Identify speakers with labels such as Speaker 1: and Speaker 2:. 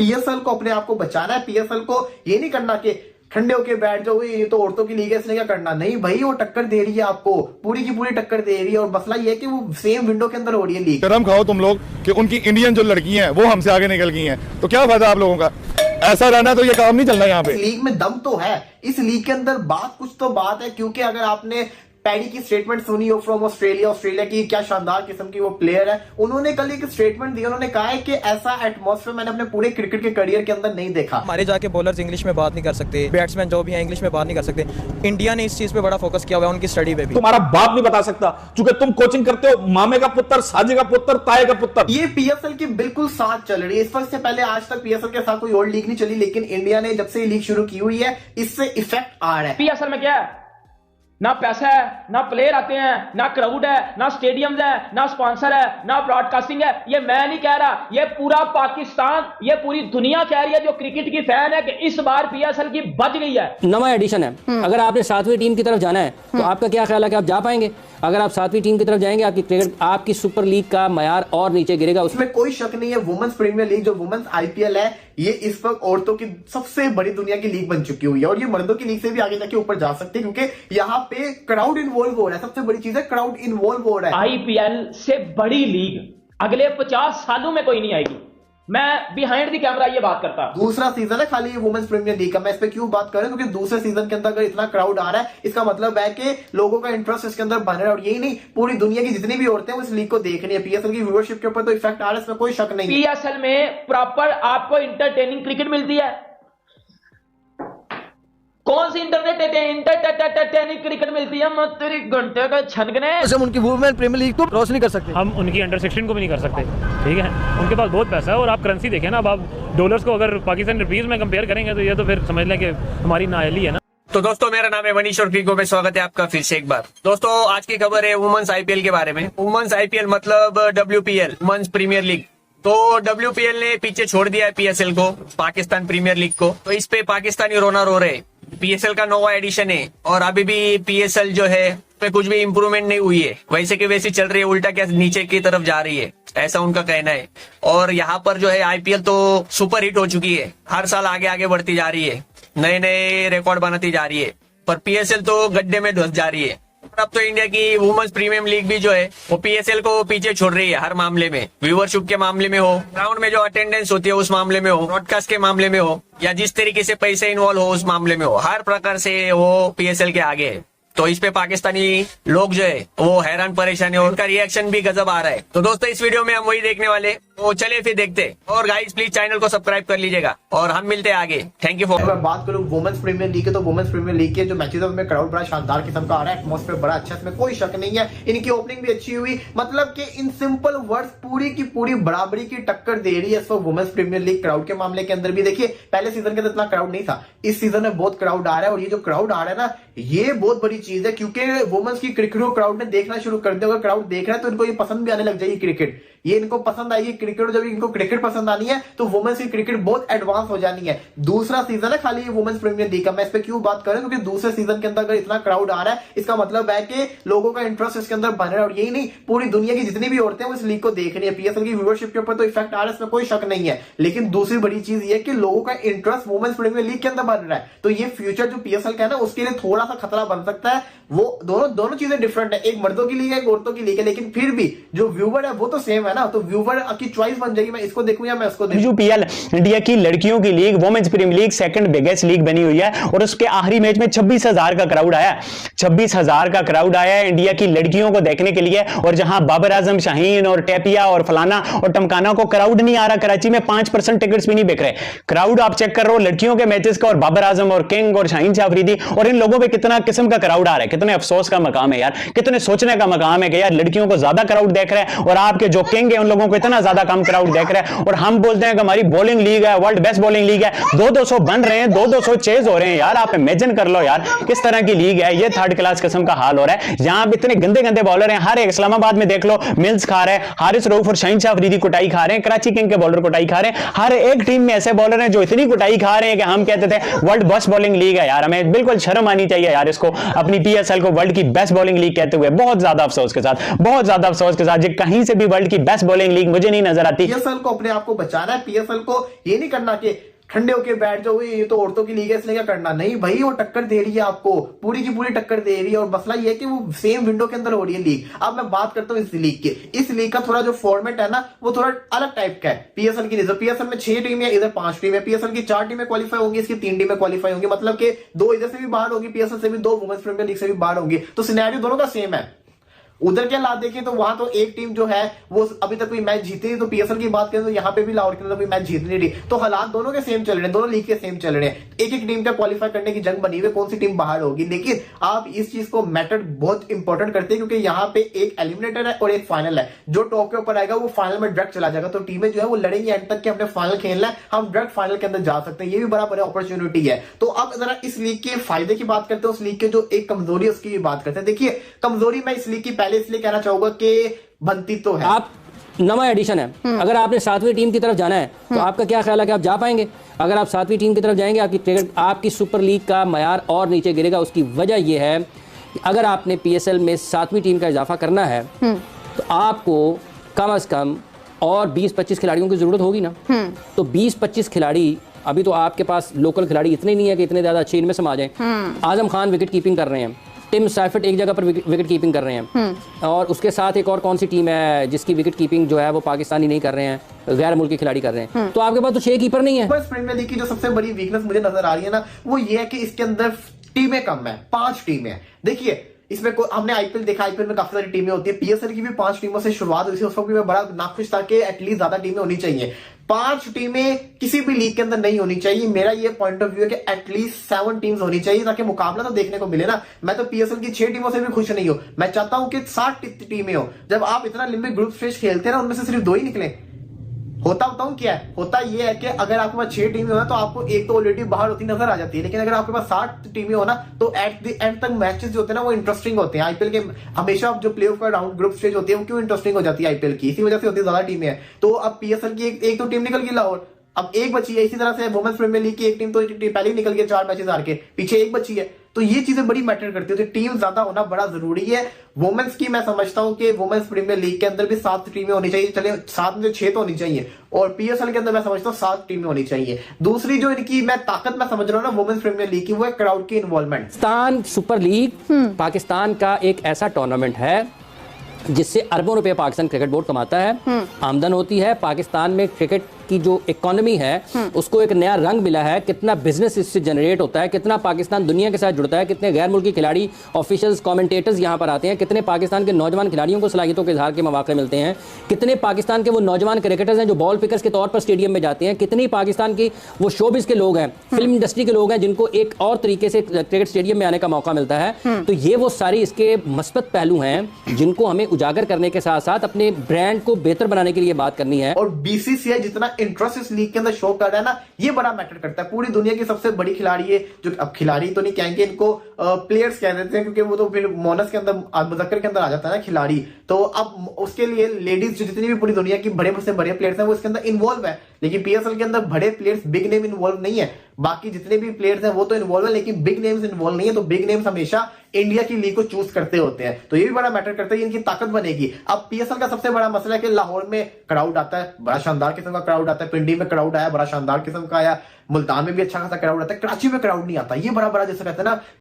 Speaker 1: PSL को अपने आप को बचाना है। पीएसएल को ये नहीं करना कि ठंडे होके बैठ जाओ, ये तो औरतों की लीग है इसने क्या करना, नहीं भाई, वो टक्कर दे रही है आपको, पूरी की पूरी टक्कर दे रही है। और मसला ये है कि वो सेम विंडो के अंदर हो रही है लीग।
Speaker 2: शर्म खाओ तुम लोग कि उनकी इंडियन जो लड़की हैं वो हमसे आगे निकल गई हैं, तो क्या फायदा आप लोगों का, ऐसा रहना तो ये काम नहीं चलना यहाँ पे।
Speaker 1: लीग में दम तो है, इस लीग के अंदर बात कुछ तो बात है, क्योंकि अगर आपने पैडी की स्टेटमेंट सुनी हो फ्रॉम ऑस्ट्रेलिया की क्या शानदार किस्म की वो प्लेयर है, उन्होंने कल एक स्टेटमेंट दिया, उन्होंने कहा है कि ऐसा एटमॉस्फेयर मैंने अपने पूरे क्रिकेट के करियर के अंदर नहीं देखा।
Speaker 3: हमारे जाके बॉलर्स इंग्लिश में बात नहीं कर सकते, बैट्समैन जो भी है इंग्लिश में बात नहीं कर सकते। इंडिया ने इस चीज पे बड़ा फोकस किया हुआ है, उनकी स्टडी पे भी।
Speaker 4: तुम्हारा बाप नहीं बता सकता क्योंकि तुम कोचिंग करते हो, मामे का पुत्र, साजे का पुत्र, ताए का पुत्र।
Speaker 1: ये पीएसएल की बिल्कुल साथ चल रही है। इस वक्त से पहले आज तक पीएसएल के साथ कोई और लीग नहीं चली, लेकिन इंडिया ने जब से ये लीग शुरू की हुई है इससे इफेक्ट आ रहा है।
Speaker 5: पीएसएल में क्या है, ना पैसा है, ना प्लेयर आते हैं, ना क्राउड है, ना स्टेडियम्स है, ना स्पॉन्सर है, ना ब्रॉडकास्टिंग है। ये मैं नहीं कह रहा, ये पूरा पाकिस्तान, ये पूरी दुनिया कह रही है जो क्रिकेट की फैन है कि इस बार पीएसएल की बच गई है।
Speaker 6: नवा एडिशन है, अगर आपने 7वीं टीम की तरफ जाना है तो आपका क्या ख्याल है कि आप जा पाएंगे? अगर आप 7वीं टीम की तरफ जाएंगे आपकी क्रिकेट, आपकी सुपर लीग का मयार और नीचे गिरेगा।
Speaker 1: उसमें कोई शक नहीं है, वुमेन्स प्रीमियर लीग जो वुमेन्स आईपीएल है, ये इस वक्त औरतों की सबसे बड़ी दुनिया की लीग बन चुकी हुई है, और ये मर्दों की लीग से भी आगे जाके ऊपर जा सकते हैं, क्योंकि यहाँ पे क्राउड इन्वॉल्व हो रहा है। सबसे बड़ी चीज है क्राउड इन्वॉल्व हो रहा है।
Speaker 5: आईपीएल से बड़ी लीग अगले 50 सालों में कोई नहीं आएगी, मैं बिहाइंड द कैमरा ये बात करता हूं।
Speaker 1: दूसरा सीजन है खाली वुमेन्स प्रीमियर लीग का, मैं इस पे क्यों बात कर रहा हूं, क्योंकि दूसरे सीजन के अंदर अगर इतना क्राउड आ रहा है, इसका मतलब है कि लोगों का इंटरेस्ट इसके अंदर बन रहा है। और यही नहीं, पूरी दुनिया की जितनी भी औरतें हैं उस लीग को देख रही है। पीएसएल की व्यूअरशिप के ऊपर तो इफेक्ट आ रहा है, इसमें कोई शक नहीं।
Speaker 5: पीएसएल में प्रॉपर आपको इंटरटेनिंग क्रिकेट मिलती है। कौन सी इंटरटेनिंग क्रिकेट मिलती है? मत तेरी घंटे का छनकने।
Speaker 3: हम उनकी वुमेन प्रीमियर लीग को क्रॉस नहीं कर सकते,
Speaker 7: हम उनकी अंडर 16 को भी नहीं कर सकते, ठीक है। उनके पास बहुत पैसा है, और आप करेंसी देखें ना, अब आप डॉलर्स को अगर पाकिस्तान रुपीज में कंपेयर करेंगे तो ये तो फिर समझ लें कि हमारी नाअहली है ना।
Speaker 8: तो दोस्तों, मेरा नाम है मनीष और क्रिको में स्वागत है आपका फिर से एक बार। दोस्तों, आज की खबर है वुमेन्स आईपीएल के बारे में। वुमेन्स आईपीएल मतलब WPL, वुमेन्स प्रीमियर लीग। तो WPL ने पीछे छोड़ दिया है पीएसएल को, पाकिस्तान प्रीमियर लीग को। तो इस पे पाकिस्तानी रोना रो रहे। पीएसएल का नवा एडिशन है और अभी भी पीएसएल जो है पे कुछ भी इम्प्रूवमेंट नहीं हुई है, वैसे की वैसी चल रही है, उल्टा क्या नीचे की तरफ जा रही है, ऐसा उनका कहना है। और यहाँ पर जो है आईपीएल तो सुपर हिट हो चुकी है, हर साल आगे आगे बढ़ती जा रही है, नए नए रिकॉर्ड बनाती जा रही है, पर पीएसएल तो गड्ढे में धंस जा रही है। अब तो इंडिया की वुमेन्स प्रीमियम लीग भी जो है वो पीएसएल को पीछे छोड़ रही है हर मामले में, व्यूअरशिप के मामले में हो, ग्राउंड में जो अटेंडेंस होती है उस मामले में हो, ब्रॉडकास्ट के मामले में हो, या जिस तरीके से पैसे इन्वॉल्व हो उस मामले में हो, हर प्रकार से वो पीएसएल के आगे है। तो इस पे पाकिस्तानी लोग जो है वो हैरान परेशान है, उनका रिएक्शन भी गजब आ रहा है। तो दोस्तों, इस वीडियो में हम वही देखने वाले, तो चलिए फिर देखते। और गाइस प्लीज चैनल को सब्सक्राइब कर लीजिएगा और हम मिलते हैं आगे। Thank you for.
Speaker 1: मैं बात करूं वुमेन्स प्रीमियर लीग के, तो वुमेन्स प्रीमियर लीग के जो मैचेस है उनमें क्राउड बड़ा शानदार किस्म का आ रहा है, एटमॉस्फेयर बड़ा अच्छा है, इसमें कोई शक नहीं है। इनकी ओपनिंग भी अच्छी हुई, मतलब कि इन सिंपल वर्ड्स पूरी की पूरी बराबरी की टक्कर दे रही है इस वक्त वुमेन्स प्रीमियर लीग। क्राउड के मामले के अंदर भी देखिए, पहले सीजन के अंदर इतना क्राउड नहीं था, इस सीजन में बहुत क्राउड आ रहा है। और ये जो क्राउड आ रहा है ना, ये बहुत बड़ी चीज है, क्योंकि वुमेन्स की क्रिकेट को क्राउड ने देखना शुरू कर दिया। अगर क्राउड देख रहा है तो इनको ये पसंद भी आने लग जाएगी क्रिकेट, ये इनको पसंद आएगी क्रिकेट। और जब इनको क्रिकेट पसंद आनी है तो वुमेन्स की क्रिकेट बहुत एडवांस हो जानी है। दूसरा सीजन है खाली वुमेन्स प्रीमियर लीग का, मैं इस पे क्यों बात कर रहा हूं, क्योंकि दूसरे सीजन के अंदर अगर इतना क्राउड आ रहा है, इसका मतलब है कि लोगों का इंटरेस्ट इसके अंदर बन रहा है। और यही नहीं, पूरी दुनिया की जितनी भी औरतें हैं वो इस लीग को देख रही है। पीएसएल की व्यूअरशिप के ऊपर तो इफेक्ट आ रहा है, इसमें कोई शक नहीं है। लेकिन दूसरी बड़ी चीज ये है कि लोगों का इंटरेस्ट वुमेन्स प्रीमियर लीग के अंदर बन रहा है। तो ये फ्यूचर जो पीएसएल का है ना, उसके लिए थोड़ा सा खतरा बन सकता है। वो दोनों चीजें डिफरेंट है, एक मर्दों की लीग है, एक औरतों की लीग है, लेकिन फिर भी जो व्यूवर है वो तो सेम है ना। तो व्यूवर की चॉइस बन जाएगी, मैं इसको देखूं या मैं उसको देखूं।
Speaker 9: WPL इंडिया की लड़कियों की league, women's premier league second biggest league बनी हुई है, और उसके आखिरी मैच में 26,000 का क्राउड आया, 26,000 का क्राउड आया है इंडिया की लड़कियों को देखने के लिए। और जहां बाबर आजम, शाहीन और टेपिया और फलाना और टमकाना को क्राउड नहीं आ रहा, कराची में 5% टिकट्स भी नहीं बिक रहे। क्राउड आप चेक कर रहे हो लड़कियों के मैचेस का, और बाबर आजम और किंग और शाहीन शाह अफरीदी और इन लोगों पे कितना किस्म का क्राउड आ रहा है। कितने अफसोस का मकाम है यार, कितने सोचने का मकाम है कि यार लड़कियों को ज्यादा क्राउड देख रहे हैं और आपके जो किंग है उन लोगों को इतना ज्यादा कम क्राउड देख रहे हैं। और हम बोलते हैं कि हमारी बॉलिंग लीग है, वर्ल्ड बेस्ट बॉलिंग लीग है, 200 बन रहे हैं, 200 चेज हो रहे हैं यार। आप इमेजिन कर लो यार किस तरह की लीग है ये, थर्ड क्लास किस्म का हाल हो रहा है। जहां इतने गंदे गंदे बॉलर हैं, हर एक इस्लामाबाद में देख लो मिल्स खा रहे हैं, हारिस रऊफ और शाहीन शाह अफरीदी कुटाई खा रहे हैं, कराची किंग के बॉलर कुटाई खा रहे हैं। हर एक टीम में ऐसे बॉलर हैं जो इतनी कुटाई खा रहे हैं कि हम कहते थे वर्ल्ड बेस्ट बॉलिंग लीग है यार। हमें बिल्कुल शर्म आनी चाहिए यार इसको, अपनी पीएसएल को वर्ल्ड की बेस्ट बॉलिंग लीग कहते हुए। बहुत ज्यादा अफसोस के साथ, बहुत ज्यादा अफसोस के साथ, कहीं से भी वर्ल्ड की बेस्ट बॉलिंग लीग मुझे नहीं नजर आती।
Speaker 1: पीएसएल को अपने आप को बचाना है, पीएसएल को ये नहीं करना कि ठंडे होके बैठ जाओ ये तो औरतों की लीग है इसलिए क्या करना, नहीं भाई वो टक्कर दे रही है आपको, पूरी की पूरी टक्कर दे रही है। और मसला ये है कि वो सेम विंडो के अंदर हो रही है लीग। अब मैं बात करता हूँ इस लीग की, इस लीग का थोड़ा जो फॉर्मेट है ना वो थोड़ा अलग टाइप का है पीएसएल की नजर। पीएसएल में 6 टीम है, इधर 5 टीम है। पीएसएल की 4 टीमें क्वालिफाई होंगी, इसकी 3 टीमें क्वालिफाई होंगी, मतलब कि 2 इधर से भी बाहर होगी पीएसएल से भी, 2 वुमेन्स प्रीमियर लीग से भी बाहर होंगी। तो सिनेरियो दोनों का सेम है। उधर क्या हालात देखें तो वहां तो एक टीम जो है वो अभी तक कोई मैच जीती नहीं, तो पीएसएल की बात करें तो यहाँ पे भी लाहौर के अंदर कोई मैच जीत नहीं रही। तो हालात दोनों के सेम चल रहे हैं, दोनों लीग के सेम चल रहे हैं। एक एक टीम का क्वालिफाई करने की जंग बनी हुई, कौन सी टीम बाहर होगी। लेकिन आप इस चीज को मैटर बहुत इंपॉर्टेंट करते हैं क्योंकि यहाँ पे एक एलिमिनेटर है और एक फाइनल है। जो टॉप के ऊपर आएगा वो फाइनल में डायरेक्ट चला जाएगा। तो टीमें जो है वो लड़ेंगी एंड तक कि हमने फाइनल खेलना है, हम डायरेक्ट फाइनल के अंदर जा सकते हैं। ये भी बड़ा बड़ा अपॉर्चुनिटी है। तो अब जरा इस लीग के फायदे की बात करते हैं, उस लीग के जो एक कमजोरी है उसकी भी बात करते हैं। देखिए कमजोरी मैं इस लीग की पहले इसलिए कहना चाहूंगा कि बनती तो है,
Speaker 6: आप नवा एडिशन है, अगर आपने 7वीं टीम की तरफ जाना है तो आपका क्या ख्याल है कि आप जा पाएंगे? अगर आप 7वीं टीम की तरफ जाएंगे आपकी सुपर लीग का मयार और नीचे गिरेगा। उसकी वजह यह है कि अगर आपने पीएसएल में 7वीं टीम का इजाफा करना है तो आपको कम से कम और 20-25 खिलाड़ियों की जरूरत होगी ना। तो 20-25 खिलाड़ी, अभी तो आपके पास लोकल खिलाड़ी इतने नहीं है कि इतने ज्यादा अच्छे इनमें समा जाएं। आजम खान विकेट कीपिंग कर रहे हैं, टिम सैफर्ट एक जगह पर विकेट कीपिंग कर रहे हैं, और उसके साथ एक और कौन सी टीम है जिसकी विकेट कीपिंग जो है वो पाकिस्तानी नहीं कर रहे हैं, गैर मुल्की खिलाड़ी कर रहे हैं। तो आपके पास तो 6 कीपर नहीं है।
Speaker 1: बस प्रीमियर लीग की जो सबसे बड़ी वीकनेस मुझे नजर आ रही है ना वो ये है कि इसके अंदर टीमें कम है, 5 टीमें। देखिए इसमें हमने आईपीएल देखा, आईपीएल में काफी सारी टीमें होती है, पीएसएल की भी 5 टीमों से शुरुआत हुई थी। उस वक्त भी मैं बड़ा नाखुश था कि एटलीस्ट ज्यादा टीमें होनी चाहिए। 5 टीमें किसी भी लीग के अंदर नहीं होनी चाहिए। मेरा ये पॉइंट ऑफ व्यू है कि एटलीस्ट 7 टीम्स होनी चाहिए ताकि मुकाबला तो देखने को मिले ना। मैं तो पीएसएल की 6 टीमों से भी खुश नहीं हूं, मैं चाहता हूं कि 7 टीमें हो। जब आप इतना लिमिट ग्रुप स्टेज खेलते हैं ना उनमें से सिर्फ 2 ही निकले। होता बताऊं क्या है, होता यह है कि अगर आपके पास 6 टीमें हो ना तो आपको एक तो ऑलरेडी बाहर होती नजर आ जाती है। लेकिन अगर आपके पास 7 टीमें हो ना तो एट द एंड तक मैचेस जो होते हैं ना वो इंटरेस्टिंग होते हैं। आईपीएल के हमेशा जो प्लेऑफ का राउंड ग्रुप स्टेज होती है वो क्यों इंटरेस्टिंग हो जाती है आईपीएल की, इसी वजह से होती है ज्यादा टीमें हैं। तो अब पीएसएल की एक तो टीम निकल गई लाहौर, अब एक बची है। इसी तरह से वुमेन्स प्रीमियर लीग की एक टीम तो पहले ही निकल गई 4 मैचेस हार के, पीछे एक बची है। तो ये चीजें बड़ी मैटर करती है, तो टीम ज्यादा होना बड़ा जरूरी है। वुमेन्स की मैं समझता हूं कि वुमेन्स प्रीमियर लीग के अंदर भी 7 टीमें होनी चाहिए, चले 7 में 6 तो होनी चाहिए। और पीएसएल के अंदर मैं समझता हूं 7 टीमें होनी चाहिए। दूसरी जो इनकी मैं ताकत मैं समझ रहा हूं ना वुमेन्स प्रीमियर लीग की, वो है क्राउड की involvement.
Speaker 6: Pakistan super league Pakistan का एक ऐसा टूर्नामेंट है जिससे अरबों रुपए पाकिस्तान क्रिकेट बोर्ड कमाता है, आमदन होती है। पाकिस्तान में क्रिकेट की जो इकोनॉमी है उसको एक नया रंग मिला है, कितना बिजनेस इससे जनरेट होता है, कितना पाकिस्तान दुनिया के साथ जुड़ता है, कितने गैर मुल्की खिलाड़ी, ऑफिशियल्स, कमेंटेटर्स यहाँ पर आते हैं, कितने पाकिस्तान के नौजवान खिलाड़ियों को सलाहियतों के इजहार के मौके मिलते हैं, कितने पाकिस्तान के वो नौजवान क्रिकेटर्स हैं जो बॉल पिकर्स के तौर पर स्टेडियम में जाते हैं, कितनी पाकिस्तान की वो शोबिस के लोग हैं, फिल्म इंडस्ट्री के लोग हैं जिनको एक और तरीके से क्रिकेट स्टेडियम में आने का मौका मिलता है। तो ये वो सारी इसके मस्बत पहलू हैं जिनको हमें उजागर करने के साथ साथ अपने ब्रांड को बेहतर बनाने के लिए बात करनी है।
Speaker 1: और बीसीसीआई जितना इंटरेस्ट इस लीग के अंदर शो कर रहा है ना ये बड़ा मैटर करता है। पूरी दुनिया की सबसे बड़ी खिलाड़ी है, जो अब खिलाड़ी तो नहीं कहेंगे इनको, प्लेयर्स कह देते हैं क्योंकि वो तो फिर मोनस के अंदर मुजक्कर के अंदर आ जाता है ना खिलाड़ी। तो अब उसके लिए लेडीज जो जितनी भी पूरी दुनिया की बड़े से बड़े प्लेयर्स हैं वो इसके अंदर इन्वॉल्व है। लेकिन पीएसएल के अंदर बड़े प्लेयर्स बिग नेम इन्वॉल्व नहीं है, बाकी जितने भी प्लेयर्स हैं वो तो इन्वॉल्व है लेकिन बिग नेम्स इन्वॉल्व नहीं है। तो बिग नेम्स हमेशा इंडिया की लीग को चूज करते होते हैं, तो ये भी बड़ा मैटर करता है, इनकी ताकत बनेगी। अब पीएसएल का सबसे बड़ा मसला है कि लाहौर में क्राउड आता है, बड़ा शानदार किस्म का क्राउड आता है, पिंडी में क्राउड आया बड़ा शानदार किस्म का आया, मुल्तान में भी अच्छा खासा क्राउड आता है, कराची में क्राउड नहीं आता। ये बड़ा जैसे कहते हैं ना